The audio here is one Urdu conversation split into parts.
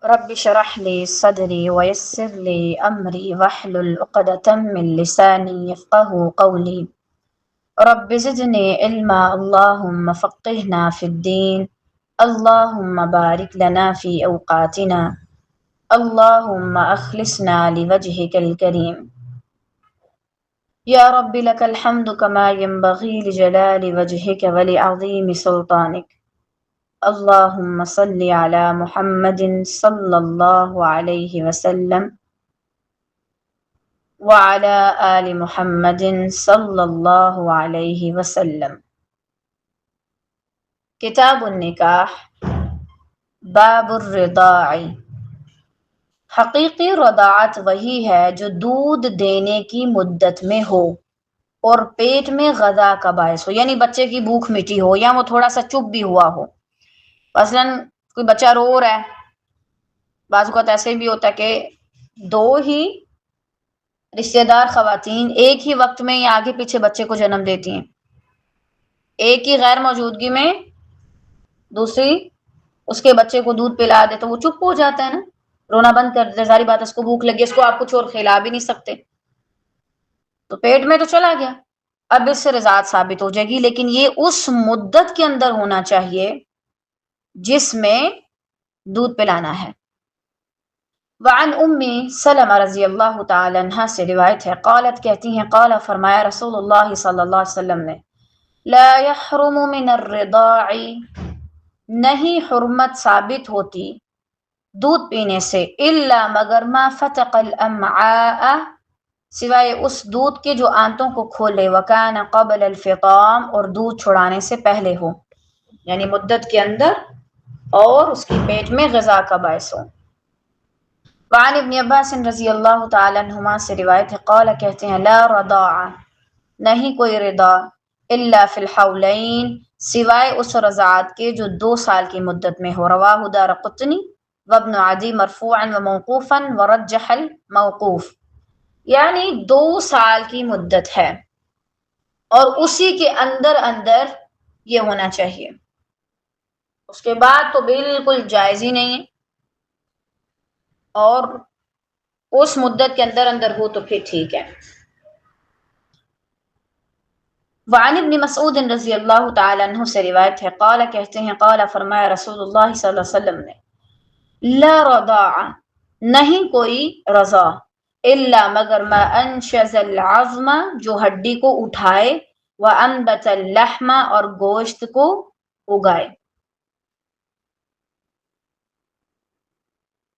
رب اشرح لي صدري ويسر لي أمري واحلل عقدة من لساني يفقهوا قولي رب زدني علما اللهم فقهنا في الدين اللهم بارك لنا في أوقاتنا اللهم أخلصنا لوجهك الكريم يا رب لك الحمد كما ينبغي لجلال وجهك ولعظيم سلطانك اللهم صل على محمد صلى الله عليه وسلم وعلى آل محمد صلى الله عليه وسلم۔ کتاب النکاح، باب الرضاع۔ حقیقی رضاعت وہی ہے جو دودھ دینے کی مدت میں ہو اور پیٹ میں غذا کا باعث ہو، یعنی بچے کی بھوک مٹی ہو یا وہ تھوڑا سا چپ بھی ہوا ہو۔ مثلاً کوئی بچہ رو رہا ہے، بعض اوقات ایسے بھی ہوتا ہے کہ دو ہی رشتہ دار خواتین ایک ہی وقت میں یا آگے پیچھے بچے کو جنم دیتی ہیں، ایک ہی غیر موجودگی میں دوسری اس کے بچے کو دودھ پلا دے تو وہ چپ ہو جاتا ہے نا، رونا بند کر دیتا، ظاہری بات اس کو بھوک لگی، اس کو آپ کچھ اور کھلا بھی نہیں سکتے، تو پیٹ میں تو چلا گیا، اب اس سے رضاعت ثابت ہو جائے گی، لیکن یہ اس مدت کے اندر ہونا چاہیے جس میں دودھ پلانا ہے۔ وعن ام سلمہ رضی اللہ تعالی عنہ سے روایت ہے، قالت کہتی ہیں، قال فرمایا رسول اللہ صلی اللہ علیہ وسلم نے، لا يحرم من الرضاع، نہیں حرمت ثابت ہوتی دودھ پینے سے، الا مگر ما فتق الامعاء، سوائے اس دودھ کے جو آنتوں کو کھولے، وکان قبل الفطام، اور دودھ چھڑانے سے پہلے ہو، یعنی مدت کے اندر اور اس کی پیٹ میں غذا کا باعث ہو۔ وعن ابن عباس رضی اللہ تعالی عنہما سے روایت ہے، قال کہتے ہیں، لا رضاع، نہیں کوئی رضا، الا فی الحولین، سوائے اس رضاعت کے جو 2 سال کی مدت میں ہو۔ رواہ دارقطنی وابن عدی مرفوعا وموقوفا ورجح الموقوف، یعنی 2 سال کی مدت ہے اور اسی کے اندر اندر یہ ہونا چاہیے، اس کے بعد تو بالکل جائز ہی نہیں ہے، اور اس مدت کے اندر اندر ہو تو پھر ٹھیک ہے۔ وعن ابن مسعود رضی اللہ تعالی عنہ سے روایت ہے، قال کہتے ہیں، قال فرمایا رسول اللہ صلی اللہ علیہ وسلم نے، لا رضاع، نہیں کوئی رضا، الا مگر ما انشز العظم، جو ہڈی کو اٹھائے، وانبت اللحم، اور گوشت کو اگائے،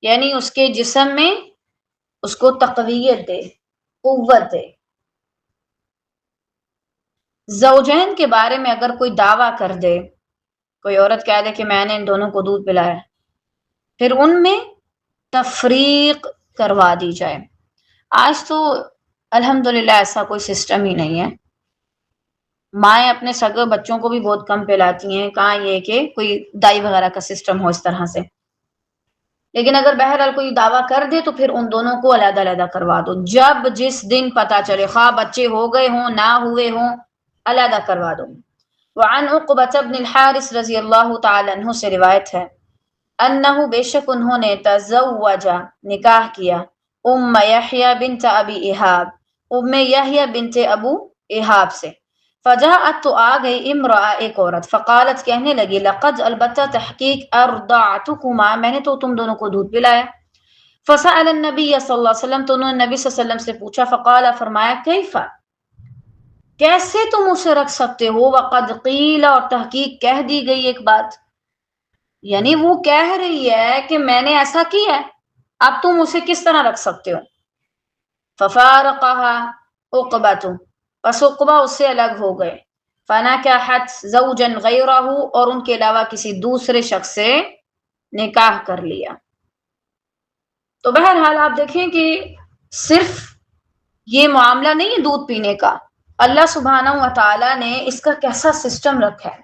یعنی اس کے جسم میں اس کو تقویت دے، قوت دے۔ زوجین کے بارے میں اگر کوئی دعویٰ کر دے، کوئی عورت کہہ دے کہ میں نے ان دونوں کو دودھ پلایا، پھر ان میں تفریق کروا دی جائے۔ آج تو الحمدللہ ایسا کوئی سسٹم ہی نہیں ہے، مائیں اپنے سگے بچوں کو بھی بہت کم پلاتی ہیں، کہاں یہ کہ کوئی دائی وغیرہ کا سسٹم ہو اس طرح سے، لیکن اگر بہرحال کوئی دعویٰ کر دے تو پھر ان دونوں کو علیحدہ علیحدہ کروا دو، جب جس دن پتہ چلے، خواہ بچے ہو گئے ہوں نہ ہوئے ہوں، علیحدہ کروا دو۔ وعن عقبۃ بن الحارث رضی اللہ تعالی عنہ سے روایت ہے، انہ، بے شک انہوں نے، تزوج، نکاح کیا، ام یحییٰ بنت ابی ایحاب، ام یحییٰ بنت ابو ایحاب سے، فجاءت، تو آ گئی، امرأہ، ایک عورت، فقالت، کہنے لگی، لقد، البتہ تحقیق، ارضعتکما، میں نے تو تم دونوں کو دودھ پلایا، فسأل النبی صلی اللہ علیہ وسلم، تو انہوں نے نبی صلی اللہ علیہ وسلم سے پوچھا، فقال، فرمایا، کیف، کیسے تم اسے رکھ سکتے ہو، وقد قیل، اور تحقیق کہہ دی گئی ایک بات، یعنی وہ کہہ رہی ہے کہ میں نے ایسا کیا ہے، اب تم اسے کس طرح رکھ سکتے ہو۔ ففارقها عقبۃ، پس عقبہ اس سے الگ ہو گئے، فنکحت زوجا غیرہ، اور ان کے علاوہ کسی دوسرے شخص سے نکاح کر لیا۔ تو بہرحال آپ دیکھیں کہ صرف یہ معاملہ نہیں ہے دودھ پینے کا، اللہ سبحانہ و تعالی نے اس کا کیسا سسٹم رکھا ہے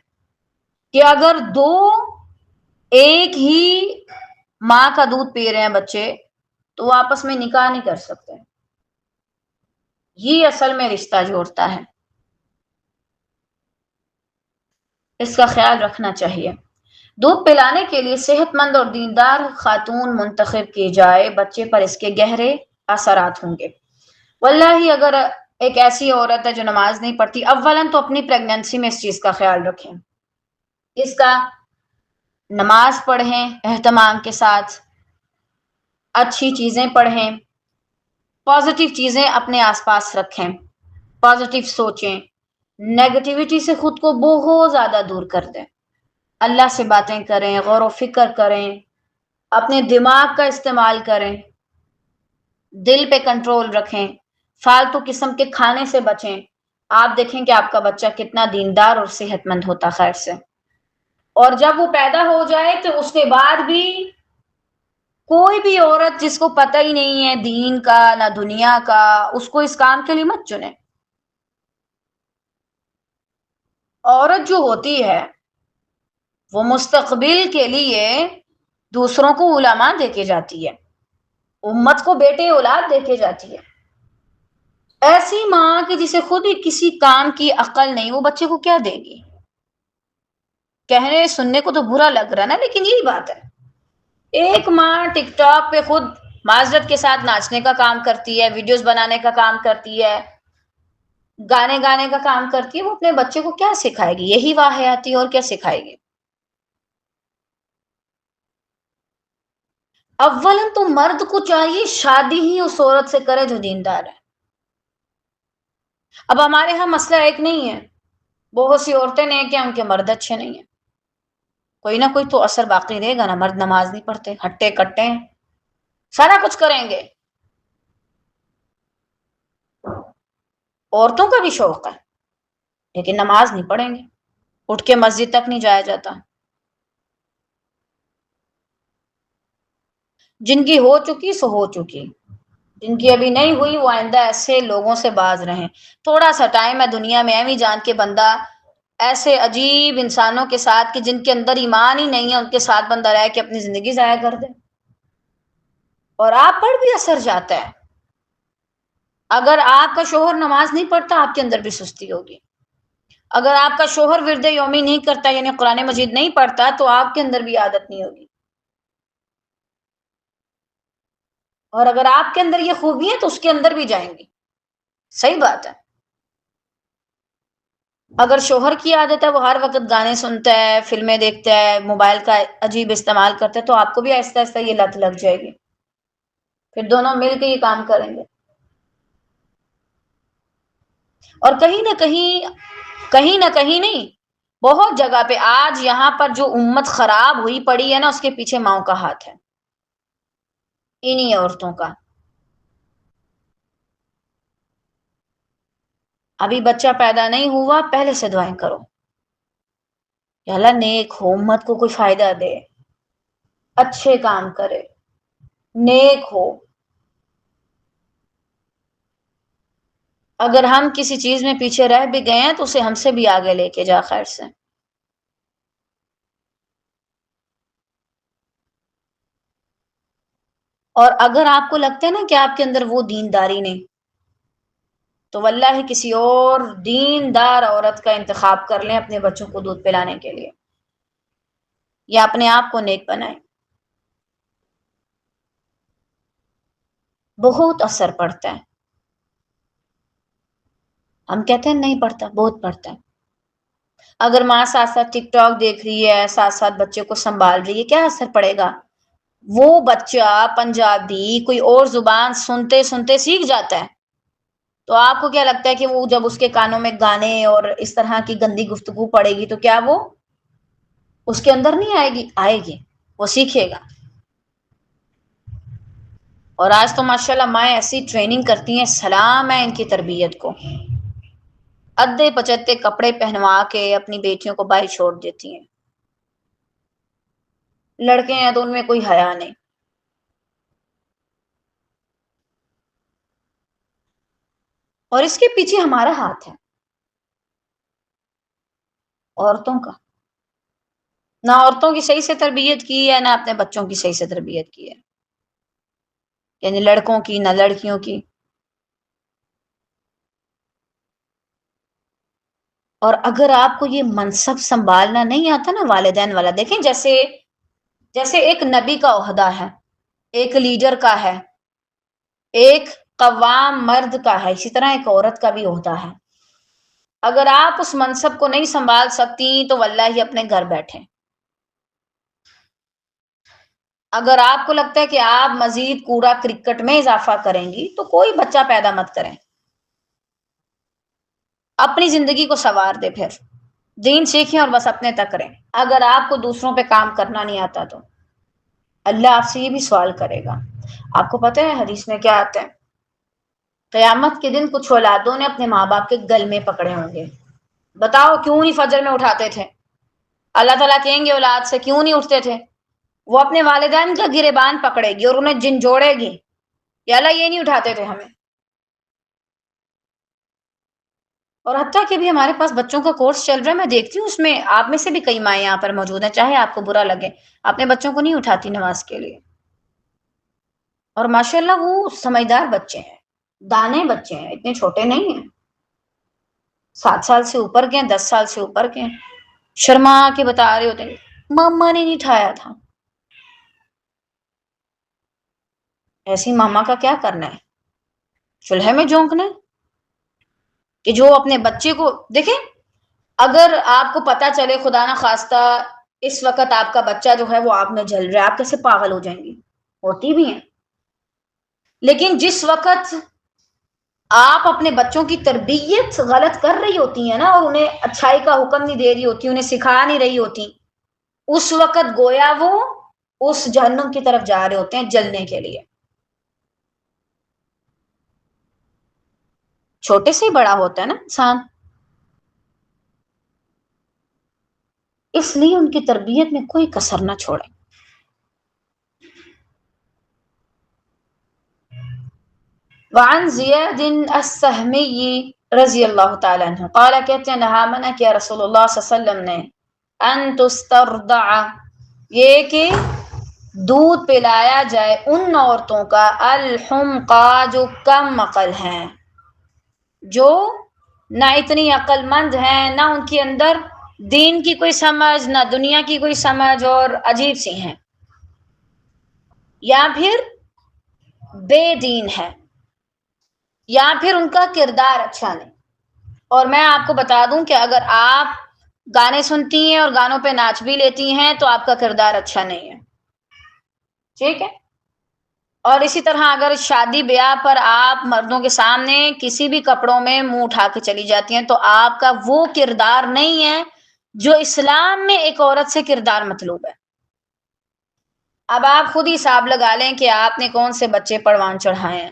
کہ اگر دو ایک ہی ماں کا دودھ پی رہے ہیں بچے، تو وہ آپس میں نکاح نہیں کر سکتے، یہ اصل میں رشتہ جوڑتا ہے، اس کا خیال رکھنا چاہیے۔ دودھ پلانے کے لیے صحت مند اور دیندار خاتون منتخب کی جائے، بچے پر اس کے گہرے اثرات ہوں گے۔ واللہ اگر ایک ایسی عورت ہے جو نماز نہیں پڑھتی، اولاً تو اپنی پریگننسی میں اس چیز کا خیال رکھیں، اس کا نماز پڑھیں اہتمام کے ساتھ، اچھی چیزیں پڑھیں، پازیٹیو چیزیں اپنے آس پاس رکھیں، پازیٹیو سوچیں، نیگیٹیوٹی سے خود کو بہت زیادہ دور کر دیں، اللہ سے باتیں کریں، غور و فکر کریں، اپنے دماغ کا استعمال کریں، دل پہ کنٹرول رکھیں، فالتو قسم کے کھانے سے بچیں۔ آپ دیکھیں کہ آپ کا بچہ کتنا دیندار اور صحت مند ہوتا خیر سے، اور جب وہ پیدا ہو جائے تو اس کے بعد بھی کوئی بھی عورت جس کو پتہ ہی نہیں ہے دین کا نہ دنیا کا، اس کو اس کام کے لیے مت چنے۔ عورت جو ہوتی ہے وہ مستقبل کے لیے دوسروں کو علماء دے کے جاتی ہے، امت کو بیٹے اولاد دے کے جاتی ہے۔ ایسی ماں کہ جسے خود ہی کسی کام کی عقل نہیں، وہ بچے کو کیا دے گی؟ کہنے سننے کو تو برا لگ رہا نا، لیکن یہی بات ہے۔ ایک ماں ٹک ٹاک پہ خود معذرت کے ساتھ ناچنے کا کام کرتی ہے، ویڈیوز بنانے کا کام کرتی ہے، گانے گانے کا کام کرتی ہے، وہ اپنے بچے کو کیا سکھائے گی؟ یہی واہیاتی، اور کیا سکھائے گی؟ اولاً تو مرد کو چاہیے شادی ہی اس عورت سے کرے جو دیندار ہے۔ اب ہمارے ہاں مسئلہ ایک نہیں ہے، بہت سی عورتیں نے کہ ان کے مرد اچھے نہیں ہیں، کوئی نہ کوئی تو اثر باقی رہے گا نا۔ مرد نماز نہیں پڑھتے، ہٹے کٹے ہیں، سارا کچھ کریں گے، عورتوں کا بھی شوق ہے لیکن نماز نہیں پڑھیں گے، اٹھ کے مسجد تک نہیں جایا جاتا۔ جن کی ہو چکی سو ہو چکی، جن کی ابھی نہیں ہوئی وہ آئندہ ایسے لوگوں سے باز رہیں۔ تھوڑا سا ٹائم ہے دنیا میں، ایویں جان کے بندہ ایسے عجیب انسانوں کے ساتھ کہ جن کے اندر ایمان ہی نہیں ہے ان کے ساتھ بندہ رہ کے اپنی زندگی ضائع کر دے، اور آپ پر بھی اثر جاتا ہے۔ اگر آپ کا شوہر نماز نہیں پڑھتا، آپ کے اندر بھی سستی ہوگی۔ اگر آپ کا شوہر ورد یومی نہیں کرتا، یعنی قرآن مجید نہیں پڑھتا، تو آپ کے اندر بھی عادت نہیں ہوگی۔ اور اگر آپ کے اندر یہ خوبی ہے تو اس کے اندر بھی جائیں گی۔ صحیح بات ہے۔ اگر شوہر کی عادت ہے وہ ہر وقت گانے سنتا ہے، فلمیں دیکھتا ہے، موبائل کا عجیب استعمال کرتا ہے، تو آپ کو بھی آہستہ آہستہ یہ لت لگ جائے گی، پھر دونوں مل کے یہ کام کریں گے۔ اور کہیں نہ کہیں نہیں، بہت جگہ پہ آج یہاں پر جو امت خراب ہوئی پڑی ہے نا، اس کے پیچھے ماؤں کا ہاتھ ہے، انہی عورتوں کا۔ ابھی بچہ پیدا نہیں ہوا، پہلے سے دعائیں کرو کہ اللہ نیک ہو، امت کو کوئی فائدہ دے، اچھے کام کرے، نیک ہو۔ اگر ہم کسی چیز میں پیچھے رہ بھی گئے ہیں تو اسے ہم سے بھی آگے لے کے جا خیر سے۔ اور اگر آپ کو لگتا ہے نا کہ آپ کے اندر وہ دینداری نہیں، تو واللہ کسی اور دیندار عورت کا انتخاب کر لیں اپنے بچوں کو دودھ پلانے کے لیے، یا اپنے آپ کو نیک بنائیں۔ بہت اثر پڑتا ہے۔ ہم کہتے ہیں نہیں پڑتا، بہت پڑتا ہے۔ اگر ماں ساتھ ساتھ ٹک ٹاک دیکھ رہی ہے، ساتھ ساتھ بچے کو سنبھال رہی ہے، کیا اثر پڑے گا؟ وہ بچہ پنجابی کوئی اور زبان سنتے سنتے سیکھ جاتا ہے، تو آپ کو کیا لگتا ہے کہ وہ جب اس کے کانوں میں گانے اور اس طرح کی گندی گفتگو پڑے گی تو کیا وہ اس کے اندر نہیں آئے گی؟ آئے گی، وہ سیکھے گا۔ اور آج تو ماشاءاللہ مائیں ایسی ٹریننگ کرتی ہیں، سلام ہے ان کی تربیت کو، ادھے پچتے کپڑے پہنوا کے اپنی بیٹیوں کو باہر چھوڑ دیتی ہیں۔ لڑکے ہیں تو ان میں کوئی حیا نہیں۔ اور اس کے پیچھے ہمارا ہاتھ ہے، عورتوں کا۔ نہ عورتوں کی صحیح سے تربیت کی ہے، نہ اپنے بچوں کی صحیح سے تربیت کی ہے، یعنی لڑکوں کی نہ لڑکیوں کی۔ اور اگر آپ کو یہ منصب سنبھالنا نہیں آتا نا والدین والا، دیکھیں جیسے ایک نبی کا عہدہ ہے، ایک لیڈر کا ہے، ایک قوام مرد کا ہے، اسی طرح ایک عورت کا بھی عہدہ ہے۔ اگر آپ اس منصب کو نہیں سنبھال سکتی تو واللہ ہی اپنے گھر بیٹھیں۔ اگر آپ کو لگتا ہے کہ آپ مزید کوڑا کرکٹ میں اضافہ کریں گی تو کوئی بچہ پیدا مت کریں، اپنی زندگی کو سنوار دے، پھر دین سیکھیں اور بس اپنے تک کریں۔ اگر آپ کو دوسروں پہ کام کرنا نہیں آتا تو اللہ آپ سے یہ بھی سوال کرے گا۔ آپ کو پتہ ہے حدیث میں کیا آتا ہے؟ قیامت کے دن کچھ اولادوں نے اپنے ماں باپ کے گلے پکڑے ہوں گے، بتاؤ کیوں نہیں فجر میں اٹھاتے تھے؟ اللہ تعالیٰ کہیں گے اولاد سے کیوں نہیں اٹھتے تھے؟ وہ اپنے والدین کا گریبان پکڑے گی اور انہیں جھنجھوڑے گی، یا اللہ یہ نہیں اٹھاتے تھے ہمیں۔ اور حتیٰ کہ بھی ہمارے پاس بچوں کا کورس چل رہا ہے، میں دیکھتی ہوں اس میں آپ میں سے بھی کئی مائیں یہاں پر موجود ہیں، چاہے آپ کو برا لگے، اپنے بچوں کو نہیں اٹھاتی نماز کے لیے۔ اور ماشاءاللہ وہ سمجھدار بچے ہیں، دانے بچے ہیں، اتنے چھوٹے نہیں ہیں، 7 سال سے اوپر کے ہیں، 10 سال سے اوپر کے ہیں، شرما کے بتا رہے ہوتے ہیں ماما نے نہیں اٹھایا تھا۔ ایسی ماما کا کیا کرنا ہے؟ چولہے میں جھونکنا ہے؟ کہ جو اپنے بچے کو دیکھیں، اگر آپ کو پتا چلے خدا نہ خواستہ اس وقت آپ کا بچہ جو ہے وہ آگ میں جل رہا ہے، آپ کیسے پاگل ہو جائیں گی؟ ہوتی بھی ہیں۔ لیکن جس وقت آپ اپنے بچوں کی تربیت غلط کر رہی ہوتی ہیں نا، اور انہیں اچھائی کا حکم نہیں دے رہی ہوتی، انہیں سکھا نہیں رہی ہوتی، اس وقت گویا وہ اس جہنم کی طرف جا رہے ہوتے ہیں جلنے کے لیے۔ چھوٹے سے ہی بڑا ہوتا ہے نا انسان، اس لیے ان کی تربیت میں کوئی کسر نہ چھوڑیں۔ وعن زیاد السہمی رضی اللہ تعالیٰ عنہ قال، کہتے ہیں نہا منع کیا رسول اللہ صلی اللہ علیہ وسلم نے ان تسترضع، یہ کہ دودھ پلایا جائے ان عورتوں کا الحمقى، جو کم عقل ہیں، جو نہ اتنی عقل مند ہیں، نہ ان کے اندر دین کی کوئی سمجھ، نہ دنیا کی کوئی سمجھ، اور عجیب سی ہیں، یا پھر بے دین ہے، یا پھر ان کا کردار اچھا نہیں۔ اور میں آپ کو بتا دوں کہ اگر آپ گانے سنتی ہیں اور گانوں پہ ناچ بھی لیتی ہیں تو آپ کا کردار اچھا نہیں ہے، ٹھیک ہے؟ اور اسی طرح اگر شادی بیاہ پر آپ مردوں کے سامنے کسی بھی کپڑوں میں منہ اٹھا کے چلی جاتی ہیں تو آپ کا وہ کردار نہیں ہے جو اسلام میں ایک عورت سے کردار مطلوب ہے۔ اب آپ خود ہی حساب لگا لیں کہ آپ نے کون سے بچے پروان چڑھائے ہیں،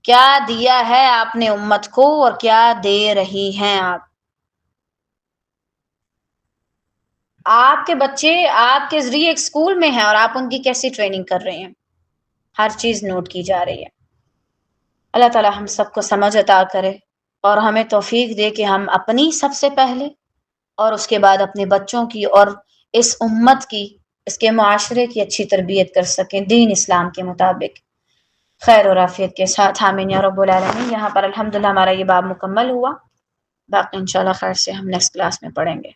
کیا دیا ہے آپ نے امت کو اور کیا دے رہی ہیں آپ۔ آپ کے بچے آپ کے ذریعے ایک اسکول میں ہیں اور آپ ان کی کیسی ٹریننگ کر رہے ہیں، ہر چیز نوٹ کی جا رہی ہے۔ اللہ تعالی ہم سب کو سمجھ عطا کرے اور ہمیں توفیق دے کہ ہم اپنی سب سے پہلے اور اس کے بعد اپنے بچوں کی اور اس امت کی، اس کے معاشرے کی اچھی تربیت کر سکیں دین اسلام کے مطابق، خیر اور عافیت کے ساتھ، آمین یا رب العالمین۔ یہاں پر الحمدللہ ہمارا یہ باب مکمل ہوا، باقی انشاءاللہ خیر سے ہم نیکسٹ کلاس میں پڑھیں گے۔